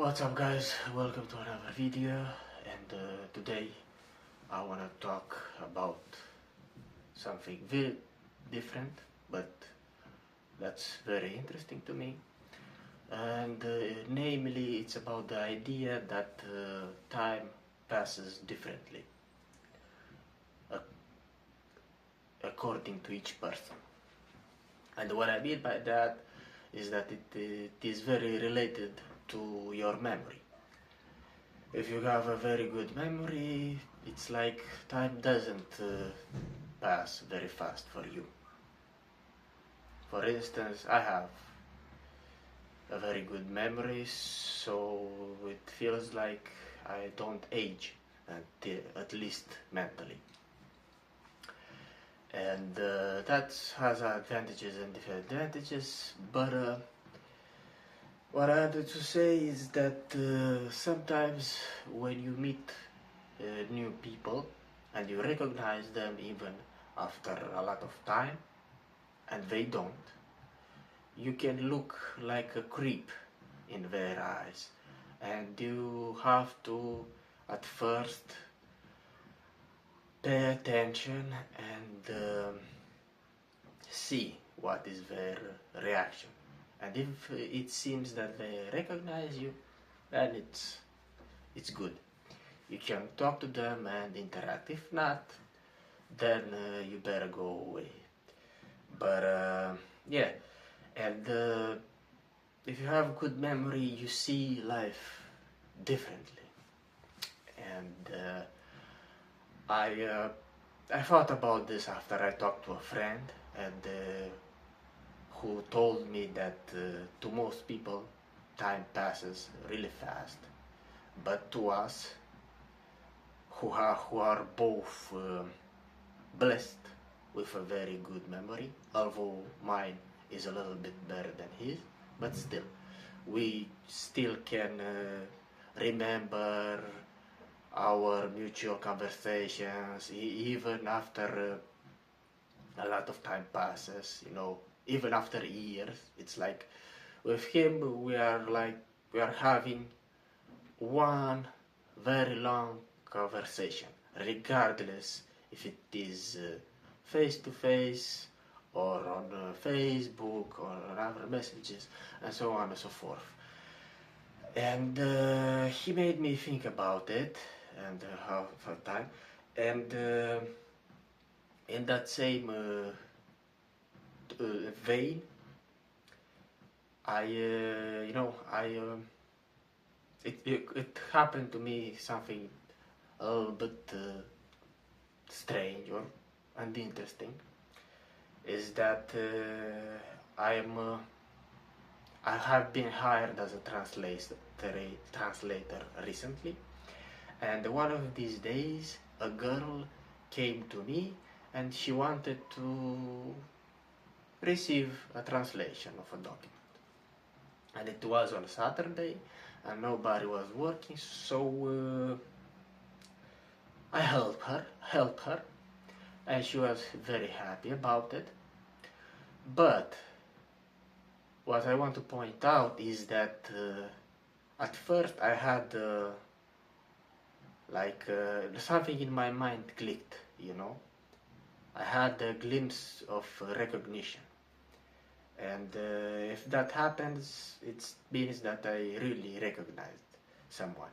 What's up guys, welcome to another video, and today I want to talk about something very different, but that's very interesting to me, and namely it's about the idea that time passes differently ac according to each person. And what I mean by that is that it is very related to your memory. If you have a very good memory, it's like time doesn't pass very fast for you. For instance, I have a very good memory, so it feels like I don't age, at least mentally. And that has advantages and disadvantages, but what I wanted to say is that sometimes when you meet new people and you recognize them even after a lot of time and they don't, you can look like a creep in their eyes, and you have to at first pay attention and see what is their reaction. And if it seems that they recognize you, then it's good. You can talk to them and interact. If not, then you better go away. But yeah, and if you have good memory, you see life differently. And I thought about this after I talked to a friend, and who told me that to most people time passes really fast, but to us who are both blessed with a very good memory, although mine is a little bit better than his, but still we still can remember our mutual conversations even after a lot of time passes, even after years. It's like with him we are having one very long conversation, regardless if it is face to face or on Facebook or on other messages and so on and so forth. And he made me think about it and how for time, and in that same vein, it happened to me something a little bit strange and interesting. Is that I have been hired as a translator recently, and one of these days a girl came to me and she wanted to receive a translation of a document. And it was on Saturday and nobody was working, so I helped her, and she was very happy about it. But what I want to point out is that at first I had something in my mind clicked, I had a glimpse of recognition. And if that happens, it means that I really recognized someone.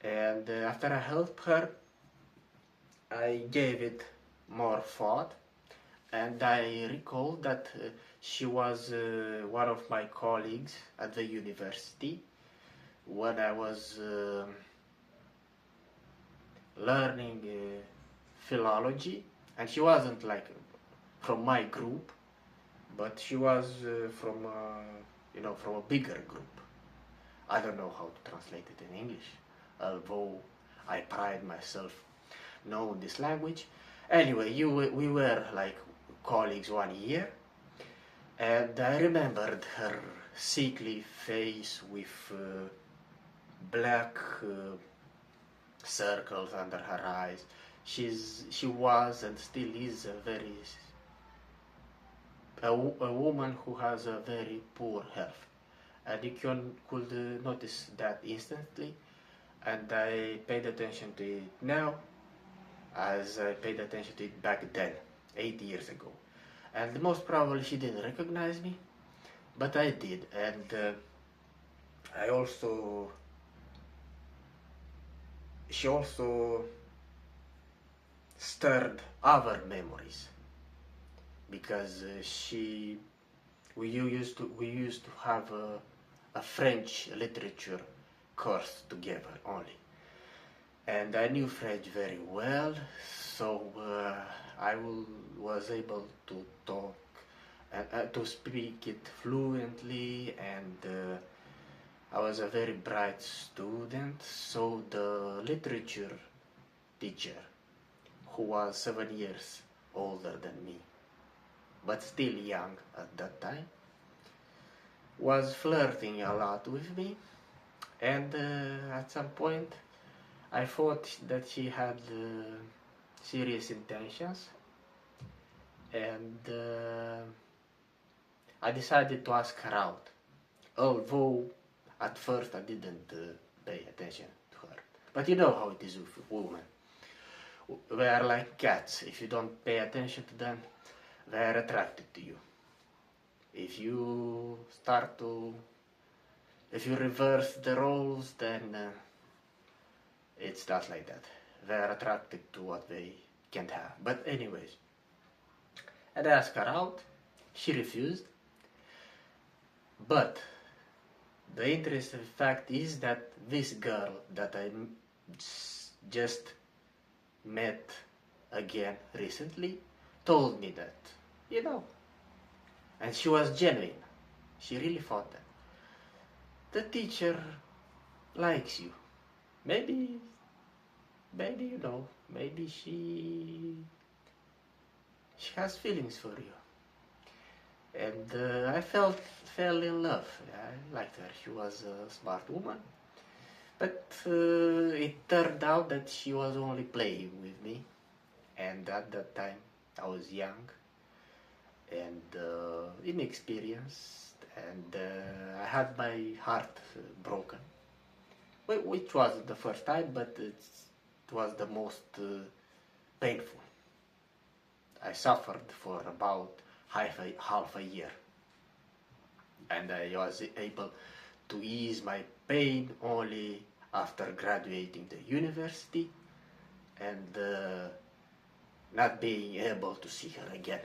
And after I helped her, I gave it more thought, and I recall that she was one of my colleagues at the university when I was learning philology, and she wasn't like from my group, but she was from a bigger group. I don't know how to translate it in English, although I pride myself knowing this language. Anyway, we were like colleagues 1 year, and I remembered her sickly face with black circles under her eyes. She was and still is a woman who has a very poor health, and you could notice that instantly, and I paid attention to it now as I paid attention to it back then, 8 years ago. And most probably she didn't recognize me, but I did, and I also she also stirred other memories because she we used to have a French literature course together only, and I knew French very well, so was able to talk and to speak it fluently, and I was a very bright student, so the literature teacher, who was 7 years older than me, but still young at that time, was flirting a lot with me, and at some point I thought that she had serious intentions, and I decided to ask her out, although at first I didn't pay attention to her. But you know how it is with women. They are like cats. If you don't pay attention to them, they are attracted to you. If you start to, if you reverse the roles, then it's not like that. They are attracted to what they can't have. But anyways, and I asked her out. She refused. But the interesting fact is that this girl that I just met again recently told me that, you know, and she was genuine. She really thought that the teacher likes you. Maybe, you know, maybe she has feelings for you. And I fell in love. I liked her. She was a smart woman. But it turned out that she was only playing with me. And at that time, I was young and inexperienced. And I had my heart broken. Which wasn't the first time, but it was the most painful. I suffered for about half a year, and I was able to ease my pain only after graduating the university and not being able to see her again.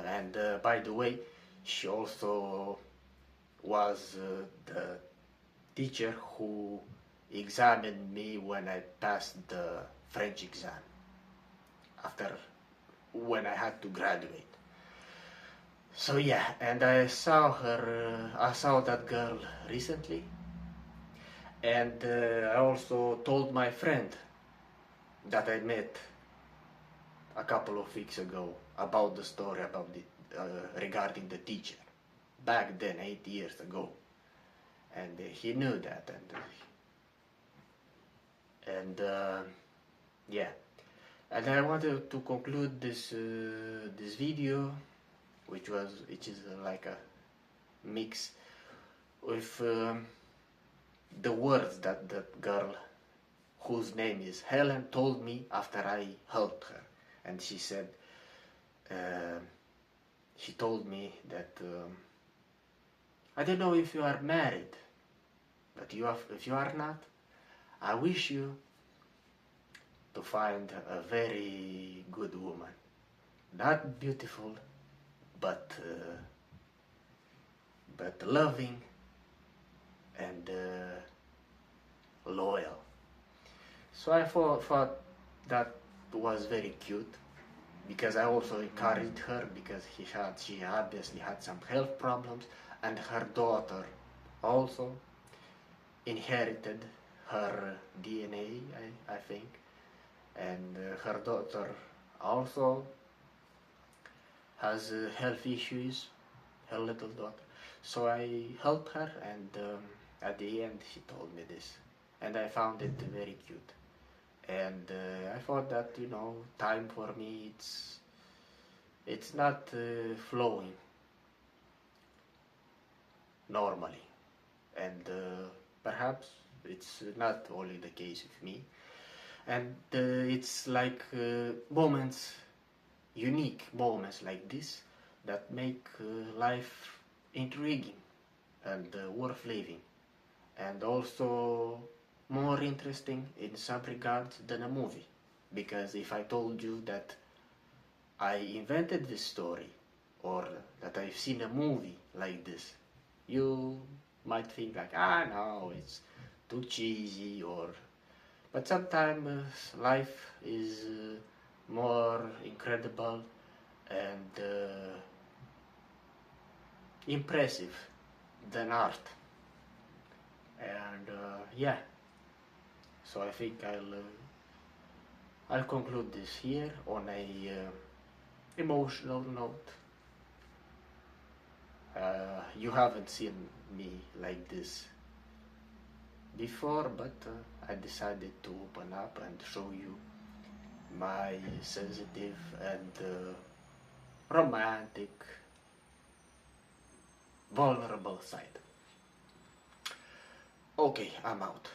And by the way, she also was the teacher who examined me when I passed the French exam after when I had to graduate. So yeah, and I saw her, I saw that girl recently, and I also told my friend that I met a couple of weeks ago about the story about the regarding the teacher back then, 8 years ago, and he knew that, and yeah, and I wanted to conclude this video, which is like a mix with the words that that girl, whose name is Helen, told me after I helped her. And she said, she told me that I don't know if you are married, but if you are not, I wish you to find a very good woman, not beautiful, but loving and loyal. So I thought that was very cute, because I also encouraged her, because she obviously had some health problems, and her daughter also inherited her DNA, I think, and her daughter also has health issues, her little daughter. So I helped her, and at the end she told me this, and I found it very cute. And I thought that, you know, time for me, it's not flowing normally. And perhaps it's not only the case with me. And it's like moments, unique moments like this that make life intriguing and worth living, and also more interesting in some regards than a movie. Because if I told you that I invented this story or that I've seen a movie like this, you might think like, ah, no, it's too cheesy, or but sometimes life is more incredible and impressive than art. And yeah, so I think I'll conclude this here on a emotional note. You haven't seen me like this before, but I decided to open up and show you my sensitive and romantic, vulnerable side. Okay, I'm out.